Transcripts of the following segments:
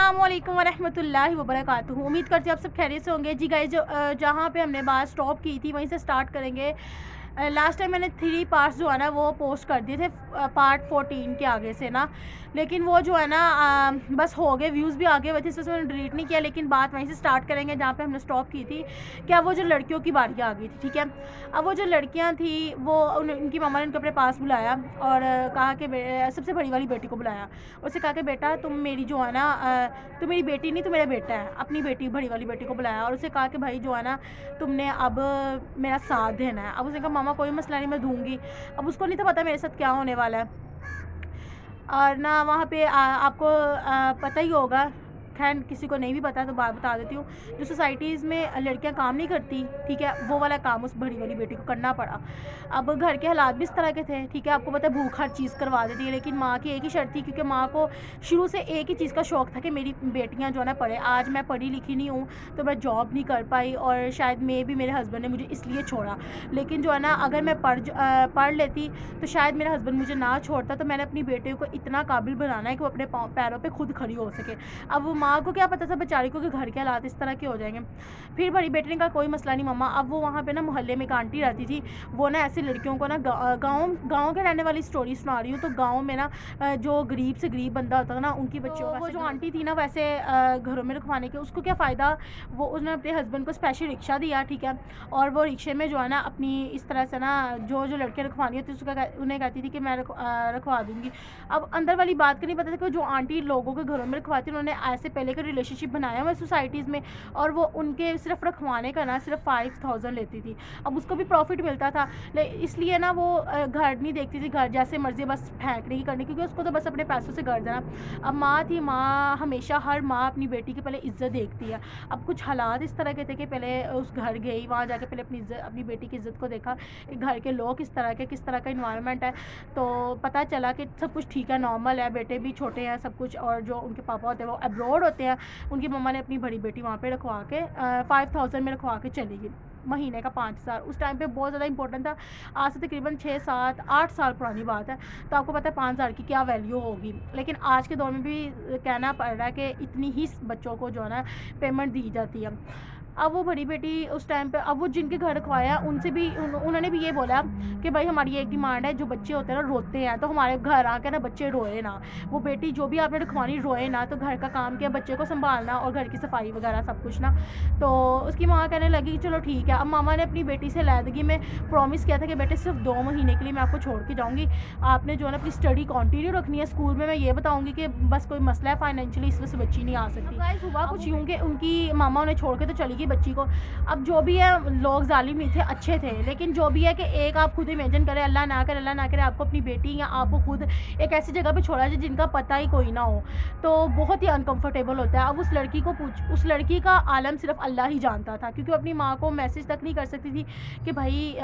अस्सलामुअलैकुम वरहमतुल्लाहि वबरकातुहू। उम्मीद करती हूँ आप सब खैरियत से होंगे। जी गाइस, जहाँ पे हमने बात स्टॉप की थी वहीं से स्टार्ट करेंगे। लास्ट टाइम मैंने 3 पार्ट्स जो है ना वो पोस्ट कर दिए थे, पार्ट 14 के आगे से ना, लेकिन वो जो है ना बस हो गए, व्यूज़ भी आ गए वैसे, इसलिए मैंने डिलीट नहीं किया। लेकिन बात वहीं से स्टार्ट करेंगे जहाँ पे हमने स्टॉप की थी। क्या वो जो लड़कियों की बारी आ गई थी, ठीक है। अब वो जो लड़कियाँ थी वो उनकी मम्मा ने उनको अपने पास बुलाया और कहा कि सबसे बड़ी वाली बेटी को बुलाया। उससे कहा कि बेटा तुम मेरी जो है ना तुम मेरी बेटी नहीं, तो मेरा बेटा है। अपनी बेटी, बड़ी वाली बेटी को बुलाया और उसे कहा कि भाई जो है ना तुमने अब मेरा साथ देना है। अब उसने कहा मामा कोई मसला नहीं, मैं दूंगी। अब उसको नहीं था पता मेरे साथ क्या होने वाला है। और ना वहाँ पे आपको पता ही होगा, खैर किसी को नहीं भी पता तो बात बता देती हूँ। जो सोसाइटीज़ में लड़कियाँ काम नहीं करती, ठीक है, वो वाला काम उस बड़ी वाली बेटी को करना पड़ा। अब घर के हालात भी इस तरह के थे, ठीक है, आपको पता है भूख हर चीज़ करवा देती है, लेकिन माँ की एक ही शर्त थी, क्योंकि माँ को शुरू से एक ही चीज़ का शौक़ था कि मेरी बेटियाँ जो है ना पढ़े। आज मैं पढ़ी लिखी नहीं हूँ तो मैं जॉब नहीं कर पाई और शायद भी मेरे हस्बैंड ने मुझे इसलिए छोड़ा। लेकिन जो है ना अगर मैं पढ़ लेती तो शायद मेरा हस्बैंड मुझे ना छोड़ता। तो मैंने अपनी बेटी को इतना काबिल बनाना है कि वो अपने पैरों पर खुद खड़ी हो सके। अब वो माँ को क्या पता था बेचारी को कि घर के हालात इस तरह के हो जाएंगे। फिर बड़ी बेटी ने कहा कोई मसला नहीं मम्मा। अब वो वहाँ पे ना मोहल्ले में एक आंटी रहती थी, वो ना ऐसी लड़कियों को ना गाँव के रहने वाली स्टोरी सुना रही हूँ। तो गाँव में ना जो गरीब से गरीब बंदा होता था ना, उनकी बच्चियों को वो जो आंटी थी ना वैसे घरों में रखवाने के, उसको क्या फ़ायदा, वो उसने अपने हस्बैंड को स्पेशल रिक्शा दिया, ठीक है, और वो रिक्शे में जो है ना अपनी इस तरह से ना जो लड़कियाँ रखवानी होती उसका उन्हें कहती थी कि मैं रखवा दूँगी। अब अंदर वाली बात का नहीं पता था कि जो आंटी लोगों के घरों में रखवाती, उन्होंने ऐसे पहले का रिलेशनशिप बनाया हुआ सोसाइटीज़ में, और वो उनके सिर्फ रखवाने का ना सिर्फ 5000 लेती थी। अब उसको भी प्रॉफिट मिलता था, इसलिए ना वो घर नहीं देखती थी, घर जैसे मर्जी बस फेंकने की करनी, क्योंकि उसको तो बस अपने पैसों से घर देना। अब माँ थी, माँ हमेशा हर माँ अपनी बेटी की पहले इज्जत देखती है। अब कुछ हालात इस तरह के थे कि पहले उस घर गई, वहाँ जाके पहले अपनी बेटी की इज्जत को देखा कि घर के लोग किस तरह के, किस तरह का इन्वायरमेंट है। तो पता चला कि सब कुछ ठीक है, नॉर्मल है, बेटे भी छोटे हैं सब कुछ, और जो उनके पापा होते हैं वो अब्रॉड होते हैं। उनकी मम्मा ने अपनी बड़ी बेटी वहाँ पे रखवा के 5000 में रखवा के चली गई, महीने का 5000। उस टाइम पे बहुत ज़्यादा इंपॉर्टेंट था। आज से तकरीबन 6, 7, 8 साल पुरानी बात है, तो आपको पता है 5000 की क्या वैल्यू होगी। लेकिन आज के दौर में भी कहना पड़ रहा है कि इतनी ही बच्चों को जो है ना पेमेंट दी जाती है। अब वो बड़ी बेटी उस टाइम पे, अब वो जिनके घर रखवाया उनसे भी उन्होंने भी ये बोला कि भाई हमारी एक डिमांड है, जो बच्चे होते हैं ना रोते हैं, तो हमारे घर आके ना बच्चे रोए ना। वो बेटी जो भी आपने रखवानी रोए ना, तो घर का काम किया, बच्चे को संभालना और घर की सफाई वगैरह सब कुछ ना। तो उसकी माँ कहने लगी कि चलो ठीक है। अब मामा ने अपनी बेटी से लैदगी में प्रॉमिस किया था कि बेटे सिर्फ 2 महीने के लिए मैं आपको छोड़ के जाऊँगी, आपने जो है ना अपनी स्टडी कंटिन्यू रखनी है। स्कूल में मैं ये बताऊँगी कि बस कोई मसला है फाइनेंशियली, इस वजह से बच्ची नहीं आ सकती। हुआ कुछ यूँ कि उनकी मामा उन्हें छोड़ के तो चली गई बच्ची को। अब जो भी है, लोग जालिम नहीं थे, अच्छे थे, लेकिन जो भी है कि एक आप खुद इमेजिन करें, अल्लाह ना करे आपको अपनी बेटी या आपको खुद एक ऐसी जगह पे छोड़ा जाए जिनका पता ही कोई ना हो, तो बहुत ही अनकंफर्टेबल होता है। अब उस लड़की का आलम सिर्फ अल्लाह ही जानता था, क्योंकि वो अपनी माँ को मैसेज तक नहीं कर सकती थी कि भाई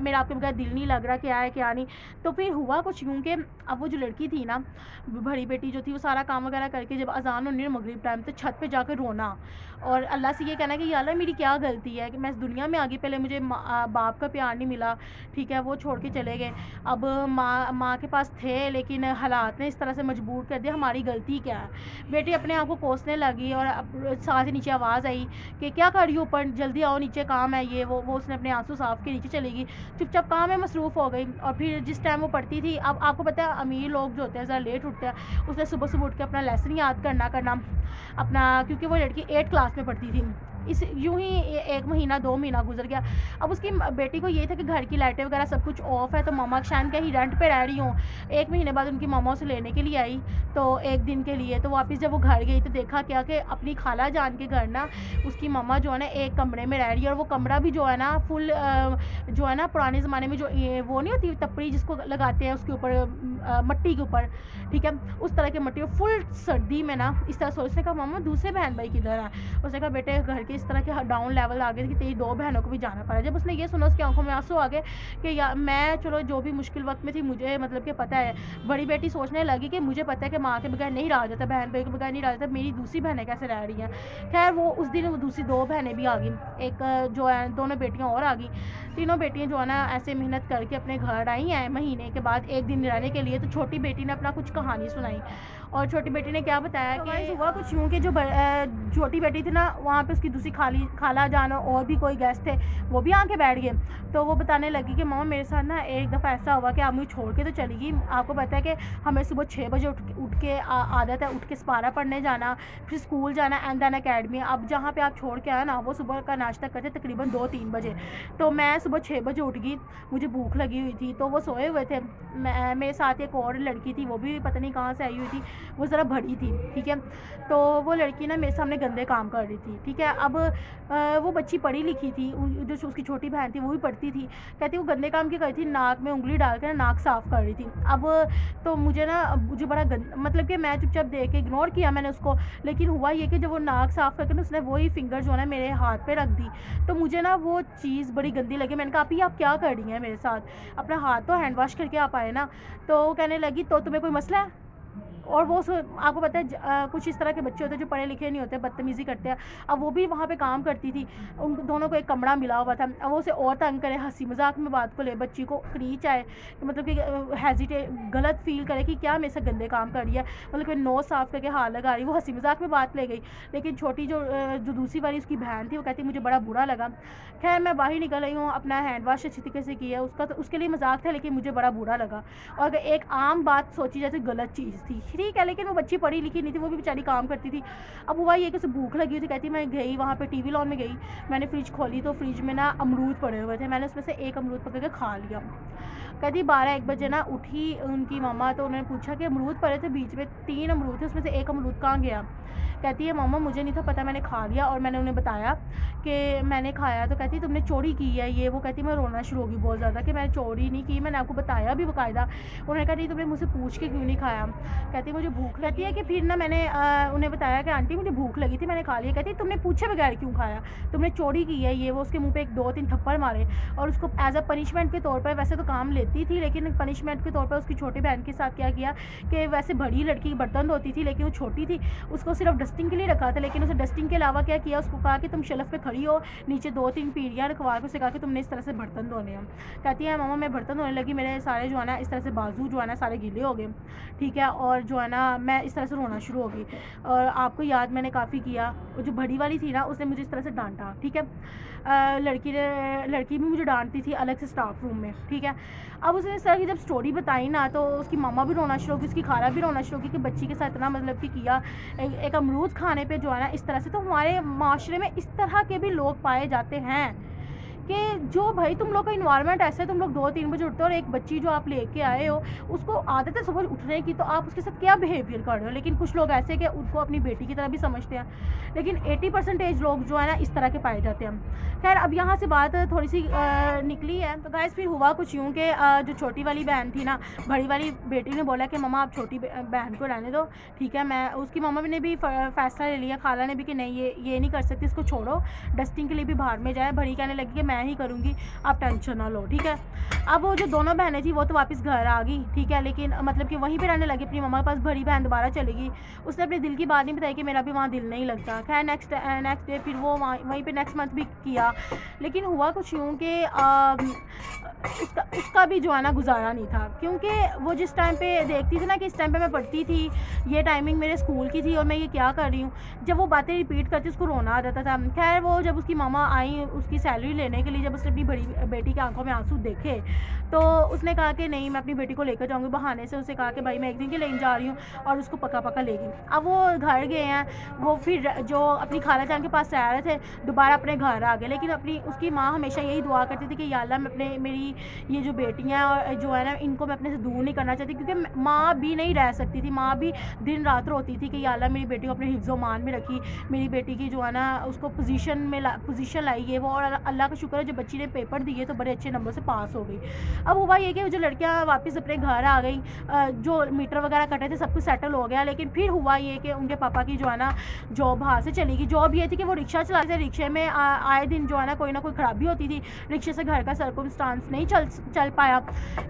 मेरा आपके बगैर दिल नहीं लग रहा, क्या है क्या नहीं। तो फिर हुआ कुछ यूँ कि अब वो जो लड़की थी ना, बड़ी बेटी जो थी, वो सारा काम वगैरह करके जब अजान होनी है मगरिब टाइम, तो छत पे जाकर रोना और अल्लाह से ये कहना कि या अल्लाह मेरी क्या गलती है कि मैं इस दुनिया में आ गई, पहले मुझे बाप का प्यार नहीं मिला, ठीक है, वो छोड़ के चले गए। अब माँ के पास थे, लेकिन हालात ने इस तरह से मजबूर कर दिया, हमारी गलती क्या है। बेटी अपने आप को कोसने लगी और साथ ही नीचे आवाज़ आई कि क्या कर रही हो, ऊपर जल्दी आओ, नीचे काम है, ये वो उसने अपने आंसू साफ के नीचे चली गई, चुपचाप काम में मसरूफ़ हो गई। और फिर जिस टाइम वो पढ़ती थी, अब आपको पता है अमीर लोग जो होते हैं ज़रा लेट उठते हैं, उसने सुबह सुबह उठ के अपना लेसन याद करना अपना, क्योंकि वो लड़की 8 क्लास में पढ़ती थी। इस यूँ ही 1 महीना 2 महीना गुजर गया। अब उसकी बेटी को ये था कि घर की लाइटें वगैरह सब कुछ ऑफ है, तो मामा शायद कहीं रेंट पे रह रही हूँ। 1 महीने बाद उनकी मामा उसे लेने के लिए आई, तो 1 दिन के लिए, तो वापस जब वो घर गई तो देखा क्या कि अपनी खाला जान के घर ना उसकी मामा जो है ना एक कमरे में रह रही है, और वो कमरा भी जो है ना फुल जो है ना पुराने ज़माने में जो वो नहीं होती टपरी जिसको लगाते हैं उसके ऊपर मट्टी के ऊपर, ठीक है, उस तरह की मट्टी, फुल सर्दी में ना इस तरह। उसने कहा मामा दूसरे बहन भाई किधर है। उसने कहा बेटे घर के इस तरह के डाउन लेवल आ गए कि तेरी 2 बहनों को भी जाना पड़ा। जब उसने ये सुना उसकी आंखों में आंसू आ गए कि यार मैं चलो जो भी मुश्किल वक्त में थी, मुझे मतलब कि पता है। बड़ी बेटी सोचने लगी कि मुझे पता है कि माँ के बगैर नहीं रहा जाता, बहन भाई के बगैर नहीं रहा जाता, मेरी दूसरी बहनें कैसे रह रही हैं। खैर वो उस दिन वो दूसरी 2 बहनें भी आ गई, एक जो है दोनों बेटियाँ और आ गई। तीनों बेटियाँ जो है ना ऐसे मेहनत करके अपने घर आई हैं महीने के बाद 1 दिन रहने के लिए। तो छोटी बेटी ने अपना कुछ कहानी सुनाई और छोटी बेटी ने क्या बताया कि हुआ कुछ यूँ कि जो छोटी बेटी थी ना, वहाँ पे उसकी दूसरी खाला जान और भी कोई गेस्ट थे, वो भी आके बैठ गए। तो वो बताने लगी कि मामा मेरे साथ ना एक दफ़ा ऐसा हुआ कि आप मुझे छोड़ के तो चली गई। आपको पता है कि हमें सुबह 6 बजे उठ के आदत है, उठ के सपारा पढ़ने जाना, फिर स्कूल जाना एंड देन अकेडमी। अब जहाँ पे आप छोड़ के आए ना, वो सुबह का नाश्ता करते तकरीबन 2-3 बजे। तो मैं सुबह 6 बजे उठ गई, मुझे भूख लगी हुई थी, तो वो सोए हुए थे। मेरे साथ एक और लड़की थी, वो भी पता नहीं कहाँ से आई हुई थी, वो ज़रा बड़ी थी, ठीक है। तो वो लड़की ना मेरे सामने गंदे काम कर रही थी, ठीक है। अब वो बच्ची पढ़ी लिखी थी, जो उसकी छोटी बहन थी वो भी पढ़ती थी। कहती वो गंदे काम क्या कर रही थी, नाक में उंगली डाल कर नाक साफ़ कर रही थी। अब तो मुझे बड़ा मतलब कि मैं चुपचाप देख के इग्नोर किया मैंने उसको। लेकिन हुआ ये कि जब वो नाक साफ़ करके ना उसने वही फिंगर जो है ना मेरे हाथ पे रख दी, तो मुझे ना वो चीज़ बड़ी गंदी लगी। मैंने कहा आप क्या कर रही हैं मेरे साथ, अपना हाथ तो हैंड वॉश करके आप आए ना। तो वो कहने लगी तो तुम्हें कोई मसला है। और वो आपको पता है कुछ इस तरह के बच्चे होते हैं जो पढ़े लिखे नहीं होते, बदतमीज़ी करते हैं। अब वो भी वहाँ पे काम करती थी, उन दोनों को एक कमरा मिला हुआ था। अब वो उसे और तंग करे, हंसी मजाक में बात को ले, बच्ची को क्रीच आए, मतलब कि हेजिटेट गलत फील करे कि क्या मेरे से गंदे काम कर रही है, मतलब कि नोज साफ़ करके हाथ लगा रही। वो हंसी मजाक में बात ले गई। लेकिन छोटी जो दूसरी वाली उसकी बहन थी, वो कहती मुझे बड़ा बुरा लगा। खैर मैं बाहर निकल आई हूँ, अपना हैंड वॉश अच्छी तरीके से किया, उसका तो उसके लिए मजाक था, लेकिन मुझे बड़ा बुरा लगा। और अगर एक आम बात सोची जाए तो गलत चीज़ थी, ठीक है। लेकिन वो बच्ची पढ़ी लिखी नहीं थी, वो भी बेचारी काम करती थी। अब हुआ ये कि उसे भूख लगी हुई थी। कहती मैं गई वहाँ पे टीवी लॉन में गई, मैंने फ्रिज खोली तो फ्रिज में ना अमरूद पड़े हुए थे, मैंने उसमें से एक अमरूद पकड़ के खा लिया। कहती 12-1 बजे ना उठी उनकी मामा, तो उन्होंने पूछा कि अमरूद पड़े थे, बीच में 3 अमरूद थे, उसमें से एक अमरूद कहाँ गया। कहती है मामा मुझे नहीं था पता, मैंने खा लिया। और मैंने उन्हें बताया कि मैंने खाया। तो कहती तुमने चोरी की है ये वो। कहती मैं रोना शुरू होगी बहुत ज़्यादा कि मैंने चोरी नहीं की, मैंने आपको बताया भी बाकायदा। उन्होंने कहा नहीं तुमने मुझसे पूछ के क्यों नहीं खाया। कहती मुझे भूख लगती है कि फिर ना मैंने उन्हें बताया कि आंटी मुझे भूख लगी थी, मैंने खा लिया। कहती तुमने पूछे बगैर क्यों खाया, तुमने चोरी की है ये वो। उसके मुँह पर 1-2-3 थप्पड़ मारे और उसको एज अ पनिशमेंट के तौर पर, वैसे तो काम लेती थी लेकिन पनिशमेंट के तौर पर उसकी छोटी बहन के साथ क्या किया कि वैसे बड़ी लड़की बर्तन धोती थी लेकिन वो छोटी थी, उसको सिर्फ डस्टिंग के लिए रखा था। लेकिन उसे डस्टिंग के अलावा क्या किया, उसको कहा कि तुम शेल्फ पे खड़ी हो, नीचे 2-3 पीढ़ियाँ रखवा के उसे कहा कि तुमने इस तरह से बर्तन धोने हैं। कहती है मामा मैं बर्तन धोने लगी, मेरे सारे जो है ना इस तरह से बाजू जो है ना सारे गीले हो गए, ठीक है। और जो है ना मैं इस तरह से रोना शुरू हो गई। और आपको याद मैंने काफ़ी किया, वो जो बड़ी वाली थी ना उसने मुझे इस तरह से डांटा, ठीक है। लड़की भी मुझे डांटती थी अलग से स्टाफ रूम में, ठीक है। अब उसने इस तरह की जब स्टोरी बताई ना, तो उसकी मामा भी रोना शुरू हो गई, उसकी खाला भी रोना शुरू हो गई कि बच्ची के साथ इतना मतलब कि किया एक अमरूद खाने पे जो है ना इस तरह से। तो हमारे माशरे में इस तरह के भी लोग पाए जाते हैं कि जो भाई तुम लोग का इन्वायरमेंट ऐसा है, तुम लोग 2-3 बजे उठते हो और एक बच्ची जो आप लेके आए हो उसको आदत है सुबह उठने की, तो आप उसके साथ क्या बिहेवियर कर रहे हो। लेकिन कुछ लोग ऐसे कि उनको अपनी बेटी की तरह भी समझते हैं, लेकिन 80% लोग जो है ना इस तरह के पाए जाते हैं। खैर अब यहाँ से बात थोड़ी सी निकली है। तो गाइस फिर हुआ कुछ यूँ कि जो छोटी वाली बहन थी ना, बड़ी वाली बेटी ने बोला कि मम्मा आप छोटी बहन को रहने दो, ठीक है। मैं उसकी मामा ने भी फ़ैसला ले लिया, खाला ने भी कि नहीं ये नहीं कर सकती, इसको छोड़ो, डस्टिंग के लिए भी बाहर में जाए। बड़ी कहने लगी कि मैं ही करूँगी, आप टेंशन ना लो, ठीक है। अब वो जो दोनों बहनें थी वो तो वापस घर आ गई, ठीक है। लेकिन मतलब कि वहीं पे रहने लगी अपनी मम्मा के पास। बड़ी बहन दोबारा चली गई, उसने अपने दिल की बात नहीं बताई कि मेरा भी वहाँ दिल नहीं लगता। खैर नेक्स्ट डे फिर वो वहीं पे नेक्स्ट मंथ भी किया। लेकिन हुआ कुछ यूँ कि उसका भी जो है ना गुजारा नहीं था, क्योंकि वो जिस टाइम पे देखती थी ना कि इस टाइम पे मैं पढ़ती थी, ये टाइमिंग मेरे स्कूल की थी और मैं ये क्या कर रही हूँ, जब वो बातें रिपीट करती उसको रोना आ जाता था। खैर वो जब उसकी मामा आई उसकी सैलरी लेने के लिए, जब उसने अपनी बड़ी बेटी की आंखों में आंसू देखे तो उसने कहा कि नहीं मैं अपनी बेटी को लेकर जाऊँगी। बहाने से उसे कहा कि भाई मैं एक दिन के लेने जा रही हूँ और उसको पका पका लेगी। अब वो घर गए हैं, वो फिर जो अपनी खाला जान के पास रह रहे थे दोबारा अपने घर आ गए। लेकिन उसकी माँ हमेशा यही दुआ करती थी कि या अल्लाह मैं मेरी ये जो बेटियाँ और जो है ना इनको मैं अपने से दूर नहीं करना चाहती, क्योंकि माँ भी नहीं रह सकती थी, माँ भी दिन रात रोती थी कि या अल्लाह मेरी बेटी को अपने हिफ्ज़ मान में रखी, मेरी बेटी की जो है ना उसको पोजीशन लाई है वो। और अल्लाह का शुक्र है जो बच्ची ने पेपर दिए तो बड़े अच्छे नंबर से पास हो गई। अब हुआ ये कि जो लड़कियाँ वापस अपने घर आ गई, जो मीटर वगैरह कटे थे सब कुछ सेटल हो गया। लेकिन फिर हुआ ये कि उनके पापा की जो है ना जॉब हाथ से चली गई। जॉब ये थी कि वो रिक्शा चलाते थे, रिक्शे में आए दिन जो है ना कोई खराबी होती थी, रिक्शे से घर का सर्कमस्टांस नहीं चल पाया।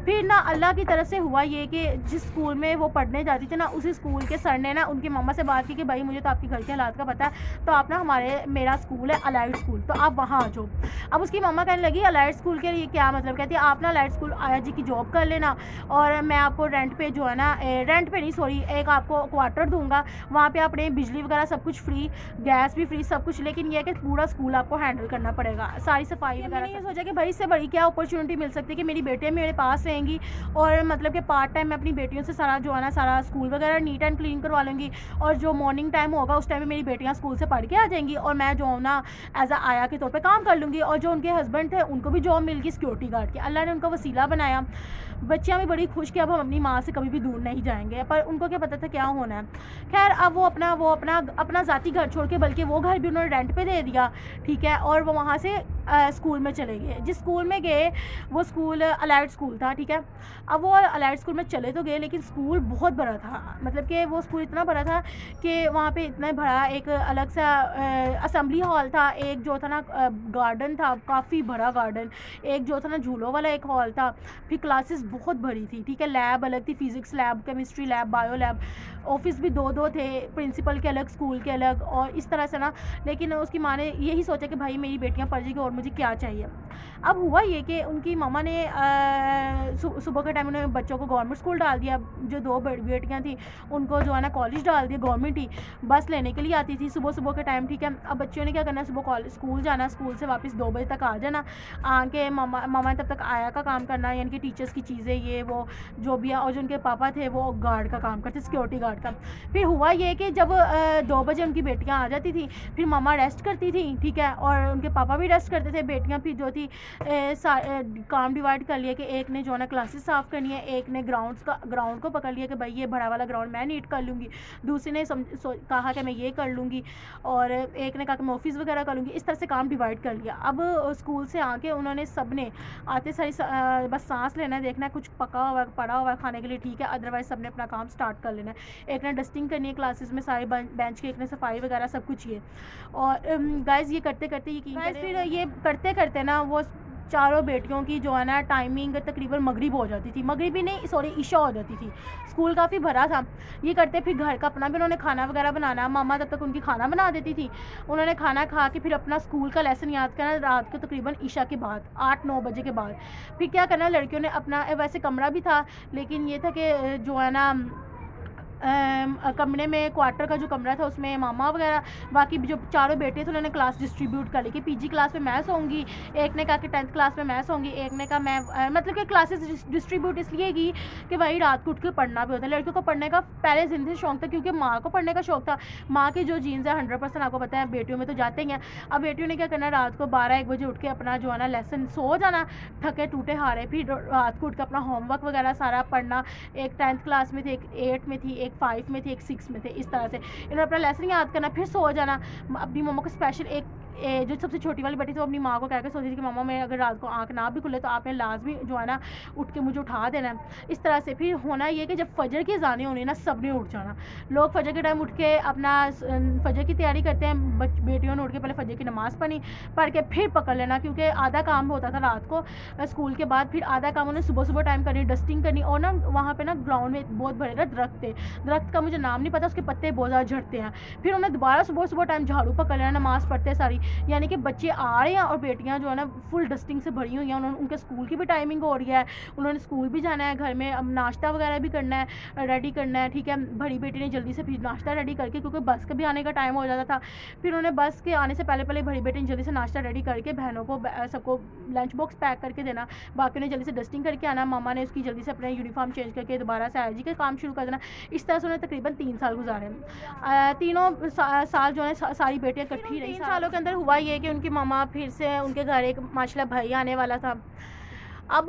फिर ना अल्लाह की तरफ से हुआ ये कि जिस स्कूल में वो पढ़ने जाती थी ना, उसी स्कूल के सर ने ना उनकी मम्मा से बात की कि भाई मुझे तो आपकी घर के हालात का पता है, तो आप ना मेरा स्कूल है अलाइड स्कूल, तो आप वहाँ आ जाओ। अब उसकी मम्मा कहने लगी अलाइड स्कूल के लिए क्या मतलब, कहती है आप ना अलाइड स्कूल आया जी की जॉब कर लेना और मैं आपको रेंट पे जो है ना, रेंट पे नहीं सॉरी, एक आपको क्वार्टर दूंगा, वहाँ पे अपने बिजली वगैरह सब कुछ फ्री, गैस भी फ्री, सब कुछ, लेकिन ये है कि पूरा स्कूल आपको हैंडल करना पड़ेगा, सारी सफाई वगैरह। मैंने ये सोचा कि भाई इससे बड़ी क्या अपॉर्चुनिटी मिल सकती है कि मेरी बेटियाँ मेरे पास रहेंगी और मतलब कि पार्ट टाइम मैं अपनी बेटियों से सारा जो है ना सारा स्कूल वगैरह नीट एंड क्लीन करवा लूँगी और जो मॉर्निंग टाइम होगा उस टाइम में मेरी बेटियाँ स्कूल से पढ़ के आ जाएंगी और मैं जो हूँ ना एज आ आया के तौर पे काम कर लूँगी। और जो उनके हस्बैंड थे उनको भी जॉब मिल गई सिक्योरिटी गार्ड की, अल्लाह ने उनका वसीला बनाया। बच्चियाँ भी बड़ी खुश कि अब हम अपनी माँ से कभी भी दूर नहीं जाएंगे, पर उनको क्या पता था क्या होना है। खैर अब वो अपना ज़ाती घर छोड़ के, बल्कि वो घर भी उन्होंने रेंट पे दे दिया, ठीक है, और वो वहाँ से स्कूल में चले गए। जिस स्कूल में गए वो स्कूल अलाइड स्कूल था, ठीक है। अब वो अलाइड स्कूल में चले तो गए लेकिन स्कूल बहुत बड़ा था, मतलब कि वो स्कूल इतना बड़ा था कि वहाँ पे इतना बड़ा एक अलग सा असेंबली हॉल था, एक जो था ना गार्डन था, काफ़ी बड़ा गार्डन, एक जो था ना झूलों वाला एक हॉल था, फिर क्लासेस बहुत बड़ी थी, ठीक है, लैब अलग थी, physics lab, chemistry lab, bio lab, office भी दो थे, प्रिंसिपल के अलग, स्कूल के अलग, और इस तरह से ना। लेकिन उसकी माँ ने यही सोचा कि भाई मेरी बेटियाँ पढ़ जाएगी और मुझे क्या चाहिए। अब हुआ ये कि उनकी मामा ने सुबह के टाइम उन्होंने बच्चों को गवर्नमेंट स्कूल डाल दिया, जो 2 बेटियाँ थी उनको जो है ना कॉलेज डाल दिया, गवर्नमेंट ही बस लेने के लिए आती थी सुबह के टाइम, ठीक है। अब बच्चों ने क्या करना, सुबह स्कूल जाना, स्कूल से वापस 2 बजे तक आ जाना, आके मामा ने तब तक आया का काम करना, यानी कि टीचर्स की चीज़ें ये वो जो भी है, और जो उनके पापा थे वो गार्ड का काम करते, सिक्योरिटी गार्ड का। फिर हुआ ये कि जब 2 बजे उनकी बेटियां आ जाती थी, फिर मामा रेस्ट करती थी, ठीक है, और उनके पापा भी रेस्ट करते थे। बेटियां फिर जो थी काम डिवाइड कर लिया कि एक ने जो है ना क्लासेस साफ़ करनी है, एक ने ग्राउंड को पकड़ लिया कि भाई ये बड़ा वाला ग्राउंड मैं नीट कर लूँगी, दूसरी ने कहा कि मैं ये कर लूँगी, और एक ने कहा कि मैं ऑफिस वगैरह कर लूँगी। इस तरह से काम डिवाइड कर लिया। अब स्कूल से आके उन्होंने सब ने आते सारी बस सांस लेना है, देखना है कुछ पका हुआ पड़ा हुआ है खाने के लिए, ठीक है, अदरवाइज सब ने अपना काम स्टार्ट कर लेना है। एक ने डस्टिंग करनी है क्लासेस में सारे बेंच की, एक ने सफाई वगैरह सब कुछ ये। और गाइस ये करते करते फिर ये करते करते ना वो चारों बेटियों की जो है ना टाइमिंग तकरीबन मगरिब हो जाती थी, मगरिब भी नहीं सॉरी ईशा हो जाती थी, स्कूल काफ़ी भरा था। ये करते फिर घर का अपना भी उन्होंने खाना वगैरह बनाना, मामा तब तक उनकी खाना बना देती थी, उन्होंने खाना खा के फिर अपना स्कूल का लेसन याद करना रात को तकरीबन ईशा के बाद 8-9 बजे के बाद। फिर क्या करना, लड़कियों ने अपना वैसे कमरा भी था, लेकिन ये था कि जो है ना कमरे में क्वार्टर का जो कमरा था उसमें मामा वगैरह बाकी जो चारों बेटे थे उन्होंने क्लास डिस्ट्रीब्यूट कर ली कि पीजी क्लास में मैं सोऊंगी, एक ने कहा कि 10th क्लास में मैं सोऊंगी, एक ने कहा मैं मतलब कि क्लासेस डिस्ट्रीब्यूट इसलिए की कि भाई रात को उठ के पढ़ना भी होता है। लड़कियों को पढ़ने का पहले ज़िंदगी से शौक था, क्योंकि माँ को पढ़ने का शौक था, माँ की जो जीन्स है 100% आपको पता है बेटियों में तो जाते ही हैं। अब बेटियों ने क्या करना, रात को 12-1 बजे उठ के अपना जो है ना लेसन सो जाना, थके टूटे हारे, फिर रात को उठ के अपना होमवर्क वगैरह सारा पढ़ना। एक 10th क्लास में थी, एक 8 में थी, एक 5 में थी, एक 6 में थे, इस तरह से इन्होंने अपना लेसन याद करना, फिर सो जाना। अपनी मम्मा को स्पेशल जो सबसे छोटी वाली बेटी थी वो अपनी माँ को कहकर सोचती थी कि मम्मा मैं अगर रात को आँख ना भी खुले तो आपने लाजमी जो है ना उठ के मुझे उठा देना है। इस तरह से फिर होना ये कि जब फजर की अज़ानें होनी ना सब ने उठ जाना। लोग फजर के टाइम उठ के अपना फजर की तैयारी करते हैं, बेटियों ने उठ के पहले फजर की नमाज़ पढ़ के फिर पकड़ लेना, क्योंकि आधा काम होता था रात को स्कूल के बाद, फिर आधा काम उन्हें सुबह टाइम करनी, डस्टिंग करनी। और ना वहाँ पर ना ग्राउंड में बहुत बड़े ना दरख्त थे, दरख्त का मुझे नाम नहीं पता, उसके पत्ते बहुत ज़्यादा झड़ते हैं। फिर उन्हें दोबारा सुबह टाइम झाड़ू पकड़ लेना, नमाज़ पढ़ते सारी, यानी कि बच्चे आ रहे हैं और बेटियां जो है ना फुल डस्टिंग से भरी हुई हैं। उनके स्कूल की भी टाइमिंग हो रही है, उन्होंने स्कूल भी जाना है, घर में अब नाश्ता वगैरह भी करना है, रेडी करना है, ठीक है। बड़ी बेटी ने जल्दी से फिर नाश्ता रेडी करके, क्योंकि बस का भी आने का टाइम हो जाता था, फिर उन्हें बस के आने से पहले बड़ी बेटी ने जल्दी से नाश्ता रेडी करके बहनों को सबको लंच बॉक्स पैक करके देना, बाकी ने जल्दी से डस्टिंग करके आना, मामा ने उसकी जल्दी से अपने यूनिफॉर्म चेंज करके दोबारा से आईजी का काम शुरू कर देना। इस तरह से उन्हें तकरीबन 3 साल गुजारे। तीनों साल जो है सारी बेटियाँ इकट्ठी रही। 3 सालों के अंदर हुआ ये कि उनकी मामा फिर से उनके घर एक माशाल्लाह भाई आने वाला था। अब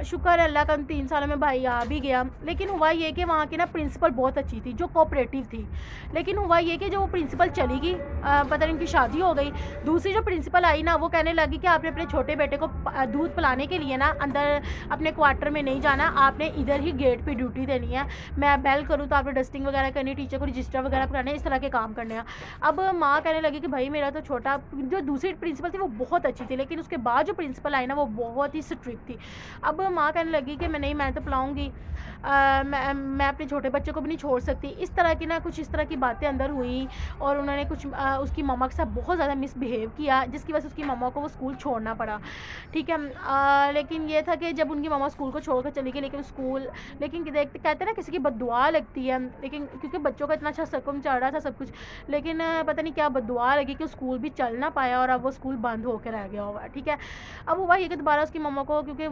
शुक्र है अल्लाह का, 3 सालों में भाई आ भी गया। लेकिन हुआ ये कि वहाँ की ना प्रिंसिपल बहुत अच्छी थी, जो कोऑपरेटिव थी। लेकिन हुआ ये कि जो वो प्रिंसिपल चली गई, पता नहीं उनकी शादी हो गई। दूसरी जो प्रिंसिपल आई ना वो कहने लगी कि आपने अपने छोटे बेटे को दूध पिलाने के लिए ना अंदर अपने क्वार्टर में नहीं जाना, आपने इधर ही गेट पे ड्यूटी देनी है। मैं बेल करूँ तो आपने डस्टिंग वगैरह करनी, टीचर को रजिस्टर वगैरह कराने, इस तरह के काम करने हैं। अब माँ कहने लगी कि भाई मेरा तो छोटा, जो दूसरी प्रिंसिपल थी वो बहुत अच्छी थी, लेकिन उसके बाद जो प्रिंसिपल आई ना वो बहुत बहुत ही स्ट्रिक्ट थी। अब माँ कहने लगी कि मैं तो पिलाऊँगी, मैं अपने छोटे बच्चे को भी नहीं छोड़ सकती। इस तरह की ना कुछ इस तरह की बातें अंदर हुई और उन्होंने कुछ उसकी मम्मा के साथ बहुत ज़्यादा मिसबिहेव किया, जिसकी वजह से उसकी मम्मा को वो स्कूल छोड़ना पड़ा, ठीक है। लेकिन ये था कि जब उनकी मम्मा स्कूल को छोड़ कर चली गई, लेकिन देखते कहते हैं ना किसी की बददुआ लगती है, लेकिन क्योंकि बच्चों का इतना अच्छा सकम चल रहा था सब कुछ, लेकिन पता नहीं क्या बददुआ लगी कि स्कूल भी चल ना पाया और अब वो स्कूल बंद होकर रह गया हुआ, ठीक है। अब हुआ ये कि दोबारा उसकी मम्मा को, क्योंकि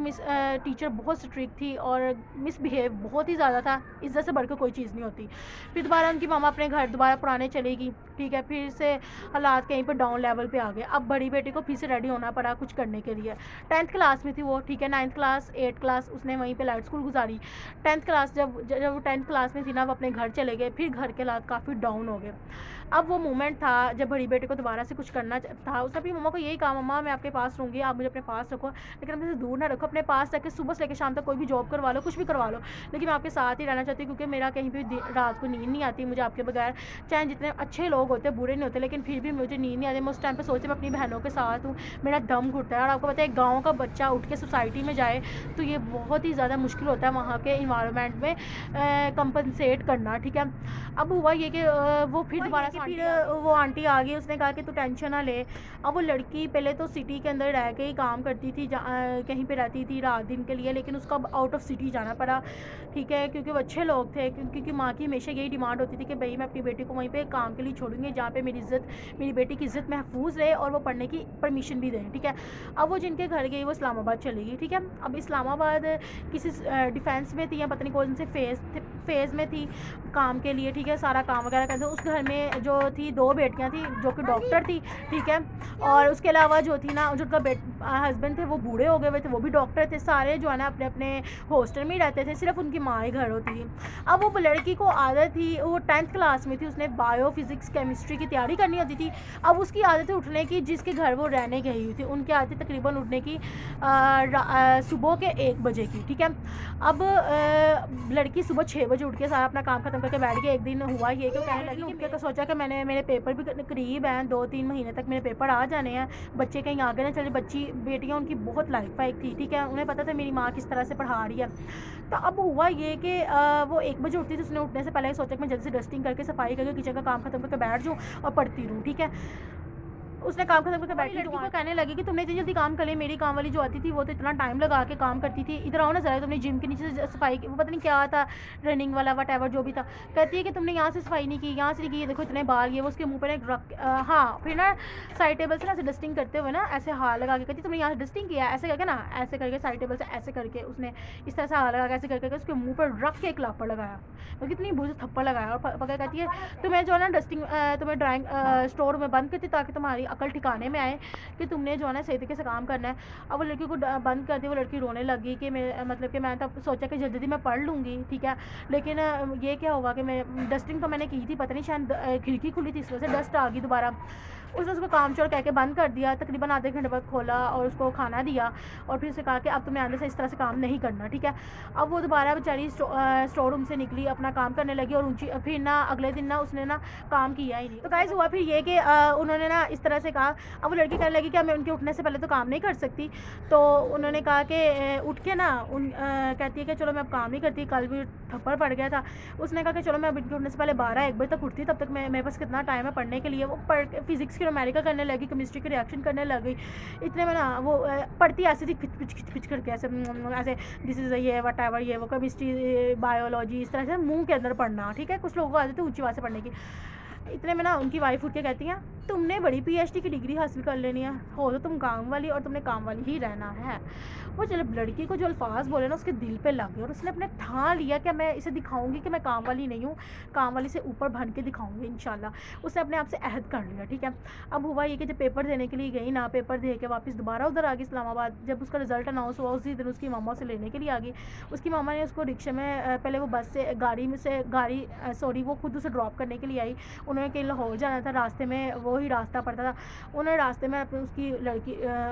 टीचर बहुत स्ट्रिक्ट थी और मिसबिहेव बहुत ही ज़्यादा था, इज्जत से बढ़कर कोई चीज़ नहीं होती। फिर दोबारा उनकी मम्मा अपने घर दोबारा पुराने चलेगी, ठीक है। फिर से हालात कहीं पर डाउन लेवल पे आ गए। अब बड़ी बेटी को फिर से रेडी होना पड़ा कुछ करने के लिए। 10th क्लास में थी वो, ठीक है। 9th क्लास 8th क्लास उसने वहीं पे लाइट स्कूल गुजारी। 10th क्लास जब वो 10th क्लास में थी ना, वो अपने घर चले गए। फिर घर के हालात काफ़ी डाउन हो गए। अब वो मोमेंट था जब बड़ी बेटे को दोबारा से कुछ करना था। उसने अपनी मम्मा को यही कहा, मम्मा मैं आपके पास रहूँगी, आप मुझे अपने पास रखो, लेकिन आप मुझे दूर ना रखो, अपने पास रख के सुबह से लेकर शाम तक कोई भी जॉब करवा लो, कुछ भी करवा लो, लेकिन मैं आपके साथ ही रहना चाहती हूँ, क्योंकि मेरा कहीं भी रात को नींद नहीं आती मुझे आपके बगैर। चाहे जितने अच्छे लोग होते बुरे नहीं होते, लेकिन फिर भी मुझे नींद नहीं आती। मैं उस टाइम पे सोचती मैं अपनी बहनों के साथ हूँ, मेरा दम घुटता है। और आपको पता है गाँव का बच्चा उठ के सोसाइटी में जाए तो ये बहुत ही ज़्यादा मुश्किल होता है वहाँ के इन्वायरमेंट में कंपनसेट करना, ठीक है। अब हुआ ये कि वो फिर दोबारा से फिर वो आंटी आ गई, उसने कहा कि तू टेंशन ना ले। अब वो लड़की पहले तो सिटी के अंदर रह के ही काम करती थी, कहीं पे रहती थी रात दिन के लिए, लेकिन उसको अब आउट ऑफ सिटी जाना पड़ा, ठीक है, क्योंकि वो अच्छे लोग थे। क्योंकि माँ की हमेशा यही डिमांड होती थी कि भाई मैं अपनी बेटी को वहीं पे काम के लिए छोड़ूंगी जहाँ पे मेरी बेटी की इज़्ज़त महफूज रहे और वो पढ़ने की परमिशन भी दें, ठीक है। अब वो जिनके घर गई वो इस्लामाबाद चली गई, ठीक है। अब इस्लामाबाद किसी डिफेंस में थी या पता नहीं कौन से फेज़ में थी काम के लिए, ठीक है। सारा काम वगैरह करते उस घर में जो थी 2 बेटियां थी जो कि डॉक्टर थी, ठीक है। और उसके अलावा जो थी ना, जो उनका हस्बैंड थे वो बूढ़े हो गए हुए थे, वो भी डॉक्टर थे। सारे जो है ना अपने अपने हॉस्टल में ही रहते थे, सिर्फ उनकी माँ ही घर होती थी। अब वो लड़की को आदत थी, वो 10th क्लास में थी, उसने बायो फिज़िक्स केमिस्ट्री की तैयारी करनी होती थी। अब उसकी आदत है उठने की, जिसके घर वो रहने गई हुई थी उनकी आदत है तकरीबन उठने की सुबह के 1 बजे की, ठीक है। अब लड़की सुबह 6 बजे उठ के सारा अपना काम खत्म करके बैठ गई। एक दिन हुआ ये कि कहने लगी उठ के, तो सोचा कि मेरे पेपर भी करीब हैं, 2-3 महीने तक मेरे पेपर आ जाने हैं, बच्चे कहीं आगे ना चले। बेटियाँ उनकी बहुत लाइफाइक थी, ठीक है, उन्हें पता था मेरी माँ किस तरह से पढ़ा रही है। तो अब हुआ ये कि वो 1 बजे उठती थी, उसने उठने से पहले सोचा कि मैं जल्दी से डस्टिंग करके सफाई करके किचन का काम खत्म करके बैठ जाऊँ और पढ़ती रहूँ, ठीक है। उसने काम खत्म करके बैठी, लड़की को कहने लगी कि तुमने इतनी जल्दी काम कर लिया, मेरी काम वाली जो आती थी वो तो इतना टाइम लगा के काम करती थी, इधर आओ ना ज़रा, तुमने जिम के नीचे से सफाई की, वो पता नहीं क्या था, रनिंग वाला वट एवर जो भी था। कहती है कि तुमने यहाँ से सफाई नहीं की, यहाँ से नहीं की, ये देखो इतने बाल, ये वो उसके मुँह पर एक रख। हाँ, फिर ना साइड टेबल से ना ऐसे डस्टिंग करते हुए ना ऐसे हाथ लगा के कहती तुमने यहाँ से डस्टिंग किया, ऐसे करके ना, ऐसे करके साइड टेबल से ऐसे करके उसने इस तरह से हाथ लगा के ऐसे करके उसके मुँह पर रख के एक लापड़ लगाया, तो कितनी बुरी थप्पड़ लगाया। और पकड़ कहती है तुम्हें जो है ना डस्टिंग, तुम्हें ड्राइंग स्टोर में बंद करती ताकि तुम्हारी अकल ठिकाने में आए कि तुमने जो है ना सही तरीके से काम करना है। अब वो लड़की को बंद कर दी, वो लड़की रोने लगी कि मतलब कि मैं तब सोचा कि जल्दी मैं पढ़ लूँगी, ठीक है, लेकिन ये क्या हुआ कि मैं डस्टिंग तो मैंने की थी, पता नहीं शायद खिड़की खुली थी इस वजह से डस्ट आ गई दोबारा। उसने उसको काम चोर कह के बंद कर दिया। तकरीबन आधे घंटे बाद खोला और उसको खाना दिया और फिर उसे कहा कि अब तुमने आगे से इस तरह से काम नहीं करना, ठीक है। अब वो दोबारा बेचारी स्टोर रूम से निकली, अपना काम करने लगी और फिर ना अगले दिन ना उसने ना काम किया ही नहीं। तो गाइस हुआ फिर ये कि उन्होंने ना इस तरह से कहा। अब वो लड़की कहने लगी कि मैं उनके उठने से पहले तो काम नहीं कर सकती, तो उन्होंने कहा कि उठ के ना कहती है कि चलो मैं अब काम नहीं करती, कल भी थप्पड़ पड़ गया था। उसने कहा कि चलो मैं अब इनके उठने से पहले 12-1 बजे तक उठती, तब तक मेरे पास कितना टाइम है पढ़ने के लिए। वो फिजिक्स की न्यूमेरिकल करने लगी, केमिस्ट्री की रिएक्शन करने लगी। इतने में ना वो पढ़ती ऐसी थी खिच करके ऐसे दिस इज़ ये वट एवर, ये वो केमिस्ट्री बायोलॉजी इस तरह से मुंह के अंदर पढ़ना, ठीक है। कुछ लोगों को आदत है ऊंची आवाज़ से पढ़ने की। इतने में ना उनकी वाइफ उठ के कहती हैं तुमने बड़ी PhD की डिग्री हासिल कर लेनी है, हो तो तुम काम वाली और तुमने काम वाली ही रहना है। वो जब लड़की को जो अल्फाज बोले ना उसके दिल पे लग गए और उसने अपने ठान लिया कि मैं इसे दिखाऊंगी कि मैं काम वाली नहीं हूँ, काम वाली से ऊपर बन के दिखाऊंगी इंशाल्लाह। उसने अपने आप से अहद कर लिया, ठीक है। अब हुआ ये कि जब पेपर देने के लिए गई ना, पेपर दे के वापस दोबारा उधर आ गई इस्लामाबाद। जब उसका रिजल्ट अनाउंस हुआ उसी दिन उसकी मामा से लेने के लिए आ गई। उसकी मामा ने उसको रिक्शे में पहले वो बस से वो खुद उसे ड्रॉप करने के लिए आई। उन्होंने कहीं लाहौर जाना था, रास्ते में वो ही रास्ता पड़ता था। उन्होंने रास्ते में अपनी उसकी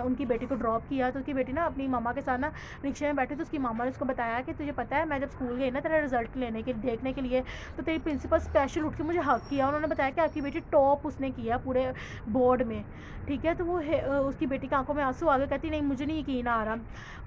उनकी बेटी को ड्रॉप किया, तो उसकी बेटी ना अपनी मामा के साथ ना रिक्शे में बैठी, तो उसकी मामा ने उसको बताया कि तुझे पता है मैं जब स्कूल गई ना तेरा रिजल्ट लेने के देखने के लिए, तो तेरी प्रिंसिपल स्पेशल उठ के मुझे हक किया। उन्होंने बताया कि आपकी बेटी टॉप उसने किया पूरे बोर्ड में, ठीक है। तो वो उसकी बेटी की आंखों में आंसू आ गए, कहती नहीं मुझे नहीं यकीन आ रहा।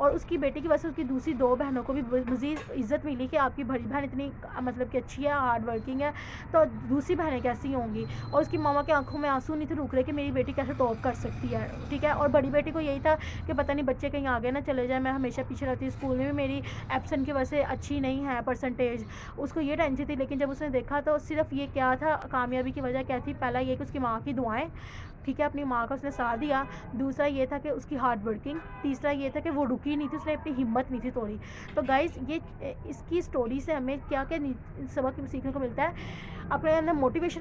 और उसकी बेटी की वजह से उसकी दूसरी 2 बहनों को भी मज़ीद इज़्ज़त मिली कि आपकी बड़ी बहन इतनी मतलब कि अच्छी है, हार्ड वर्किंग है, तो दूसरी बहनें कैसी होंगी। और उसकी मामा की आंखों में आंसू नहीं थे रुक रहे कि मेरी बेटी कैसे टॉप कर सकती है, ठीक है। और बड़ी बेटी को यही था कि पता नहीं बच्चे कहीं आगे ना चले जाए, मैं हमेशा पीछे रहती हूँ, स्कूल में भी मेरी एब्सेंट की वजह से अच्छी नहीं है परसेंटेज, उसको ये टेंशन थी। लेकिन जब उसने देखा तो सिर्फ ये क्या था, कामयाबी की वजह क्या थी, पहला ये कि उसकी माँ की दुआएं, ठीक है, अपनी माँ का उसने साथ दिया। दूसरा ये था कि उसकी हार्ड वर्किंग। तीसरा ये था कि वो रुकी नहीं थी, उसने अपनी हिम्मत नहीं थी तोड़ी। तो गाइज़ ये इसकी स्टोरी से हमें क्या क्या सबक सीखने को मिलता है, अपने अंदर मोटिवेशन